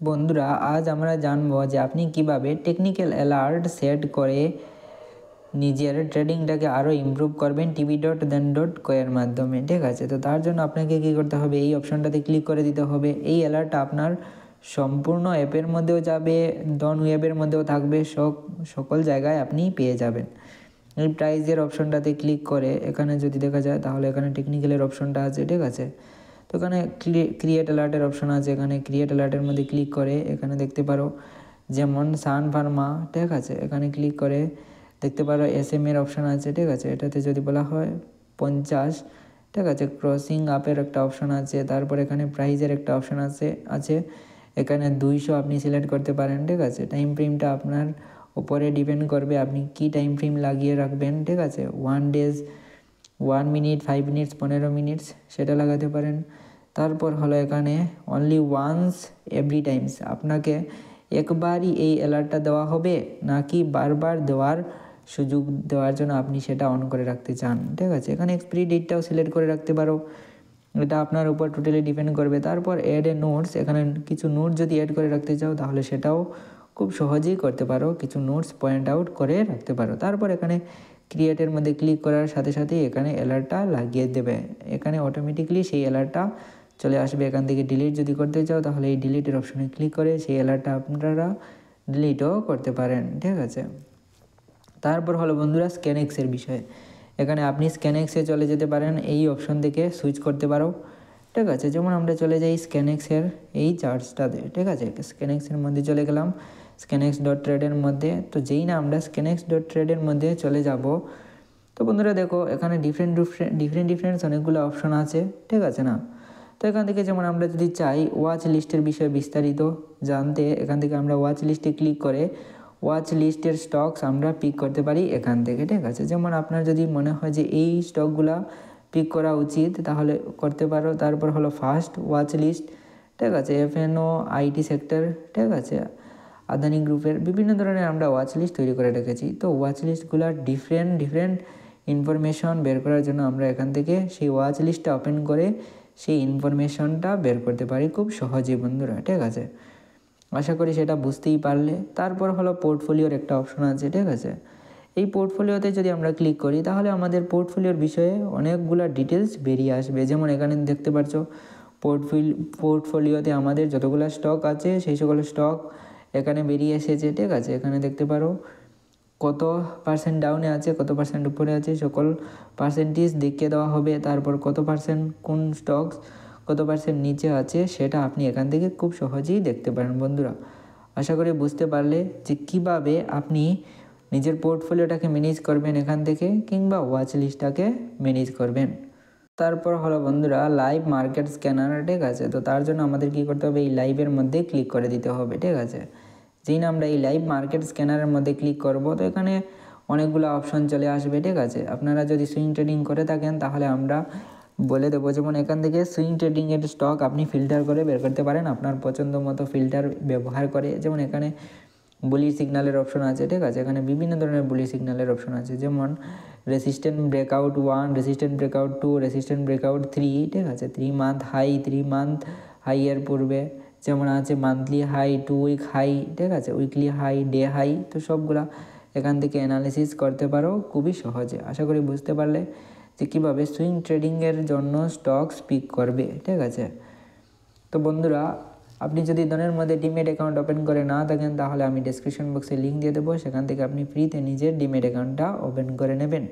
বন্ধুরা আজ আমরা জানবো যে আপনি কিভাবে টেকনিক্যাল অ্যালার্ট সেট করে নিজের ট্রেডিংটাকে আরও ইমপ্রুভ করবেন tv.then.co এর মাধ্যমে। ঠিক আছে, তো তার জন্য আপনাকে কী করতে হবে, এই অপশনটাতে ক্লিক করে দিতে হবে। এই অ্যালার্টটা আপনার সম্পূর্ণ অ্যাপের মধ্যেও যাবে, ডন ওয়েবের মধ্যেও থাকবে, সকল জায়গায় আপনি পেয়ে যাবেন। এই প্রাইজের অপশনটাতে ক্লিক করে এখানে যদি দেখা যায় তাহলে এখানে টেকনিক্যালের অপশনটা আছে। ঠিক আছে, তো এখানে ক্রিয়েট অ্যালার্টের অপশন আছে। এখানে ক্রিয়েট অ্যালার্টের মধ্যে ক্লিক করে এখানে দেখতে পারো যেমন সান ফার্মা। ঠিক আছে, এখানে ক্লিক করে দেখতে পারো SM এর অপশন আছে। ঠিক আছে, এটাতে যদি বলা হয় 50। ঠিক আছে, ক্রসিং আপের একটা অপশন আছে। তারপর এখানে প্রাইজের একটা অপশন আছে এখানে 200 আপনি সিলেক্ট করতে পারেন। ঠিক আছে, টাইম ফ্রেমটা আপনার উপরে ডিপেন্ড করবে আপনি কি টাইম ফ্রেম লাগিয়ে রাখবেন। ঠিক আছে, 1 ডেজ, 1 মিনিট, 5 মিনিটস, 15 মিনিটস সেটা লাগাতে পারেন। তারপর হলো এখানে অনলি ওয়ান্স এভরি টাইমস, আপনাকে একবারই এই অ্যালার্টটা দেওয়া হবে নাকি বারবার দেওয়ার সুযোগ দেওয়ার জন্য আপনি সেটা অন করে রাখতে চান। ঠিক আছে, এখানে এক্সপায়ারি ডেটটাও সিলেক্ট করে রাখতে পারো, এটা আপনার উপর টোটালি ডিপেন্ড করবে। তারপর অ্যাড এ নোটস, এখানে কিছু নোট যদি অ্যাড করে রাখতে চাও তাহলে সেটাও খুব সহজেই করতে পারো, কিছু নোটস পয়েন্ট আউট করে রাখতে পারো। তারপর এখানে ক্রিয়েটের মধ্যে ক্লিক করার সাথে সাথেই এখানে অ্যালার্টটা লাগিয়ে দেবে, এখানে অটোমেটিকলি সেই অ্যালার্টটা চলে আসবে। এখান থেকে ডিলিট যদি করতে চাও তাহলে এই ডিলিটের অপশনে ক্লিক করে সেই অ্যালার্টটা আপনারা ডিলিটও করতে পারেন। ঠিক আছে, তারপর হলো বন্ধুরা স্ক্যানএক্সের বিষয়ে। এখানে আপনি স্ক্যানএক্সে চলে যেতে পারেন, এই অপশন থেকে সুইচ করতে পারো। ঠিক আছে, যেমন আমরা চলে যাই স্ক্যানএক্সের এই চার্টসটাতে। ঠিক আছে, স্ক্যানএক্সের মধ্যে চলে গেলাম, scanx.trade মধ্যে। তো যেই না আমরা scanx.trade মধ্যে চলে যাব, তো বন্ধুরা দেখো এখানে ডিফারেন্ট অনেকগুলো অপশন আছে। ঠিক আছে না, তো এখান থেকে যেমন আমরা যদি চাই ওয়াচ লিস্টের বিষয়ে বিস্তারিত জানতে, এখান থেকে আমরা ওয়াচ লিস্টে ক্লিক করে ওয়াচ লিস্টের স্টকস আমরা পিক করতে পারি এখান থেকে। ঠিক আছে, যেমন আপনার যদি মনে হয় যে এই স্টকগুলা পিক করা উচিত তাহলে করতে পারো। তারপর হলো ফার্স্ট ওয়াচ লিস্ট। ঠিক আছে, FNO IT সেক্টর। ঠিক আছে, আদানি গ্রুপের বিভিন্ন ধরনের আমরা ওয়াচ লিস্ট তৈরি করে রেখেছি। তো ওয়াচ লিস্টগুলোর ডিফারেন্ট ইনফরমেশন বের করার জন্য আমরা এখান থেকে সেই ওয়াচ লিস্টটা ওপেন করে সেই ইনফরমেশনটা বের করতে পারি খুব সহজেই বন্ধুরা। ঠিক আছে, আশা করি সেটা বুঝতেই পারলে। তারপর হলো পোর্টফোলিওর একটা অপশন আছে। ঠিক আছে, এই পোর্টফোলিওতে যদি আমরা ক্লিক করি তাহলে আমাদের পোর্টফোলিওর বিষয়ে অনেকগুলো ডিটেলস বেরিয়ে আসবে। যেমন এখানে দেখতে পাচ্ছ পোর্টফোলিওতে আমাদের যতগুলো স্টক আছে সেই সকল স্টক এখানে বেরিয়ে এসেছে। ঠিক আছে, এখানে দেখতে পারো কত পার্সেন্ট ডাউনে আছে, কত পার্সেন্ট উপরে আছে, সকল পার্সেন্টেজ দেখিয়ে দেওয়া হবে। তারপর কত পার্সেন্ট কোন স্টকস কত পার্সেন্ট নিচে আছে সেটা আপনি এখান থেকে খুব সহজেই দেখতে পারেন বন্ধুরা। আশা করি বুঝতে পারলে যে কিভাবে আপনি নিজের পোর্টফোলিওটাকে ম্যানেজ করবেন এখান থেকে, কিংবা ওয়াচ লিস্টটাকে ম্যানেজ করবেন। তারপর হলো বন্ধুরা লাইভ মার্কেট স্ক্যানার। ঠিক আছে, তো তার জন্য আমাদের কি করতে হবে, এই লাইভের মধ্যে ক্লিক করে দিতে হবে। ঠিক আছে, যেই না আমরা এই লাইভ মার্কেট স্ক্যানারের মধ্যে ক্লিক করব তো এখানে অনেকগুলো অপশন চলে আসবে। ঠিক আছে, আপনারা যদি সুইং ট্রেডিং করে থাকেন তাহলে আমরা বলে দেবো, যেমন এখান থেকে সুইং ট্রেডিংয়ের স্টক আপনি ফিল্টার করে বের করতে পারেন আপনার পছন্দ মতো ফিল্টার ব্যবহার করে। যেমন এখানে বুলি সিগন্যালের অপশন আছে। ঠিক আছে, এখানে বিভিন্ন ধরনের বুলি সিগন্যালের অপশন আছে, যেমন resistant breakout 1, resistant breakout 2, resistant breakout 3। ঠিক আছে, 3 মান্থ হাই, 3 মান্থ হাইয়ের পূর্বে যেমন আছে মান্থলি হাই, 2 উইক হাই। ঠিক আছে, উইকলি হাই, ডে হাই। তো সবগুলা এখান থেকে অ্যানালিসিস করতে পারো খুবই সহজে। আশা করি বুঝতে পারলে যে কীভাবে সুইং ট্রেডিংয়ের জন্য স্টকস পিক করবে। ঠিক আছে, তো বন্ধুরা আপনি যদি ডনের মধ্যে ডিমেট অ্যাকাউন্ট ওপেন করে না থাকেন তাহলে আমি ডেসক্রিপশন বক্সে লিঙ্ক দিয়ে দেবো, সেখান থেকে আপনি ফ্রিতে নিজের ডিমেট অ্যাকাউন্টটা ওপেন করে নেবেন।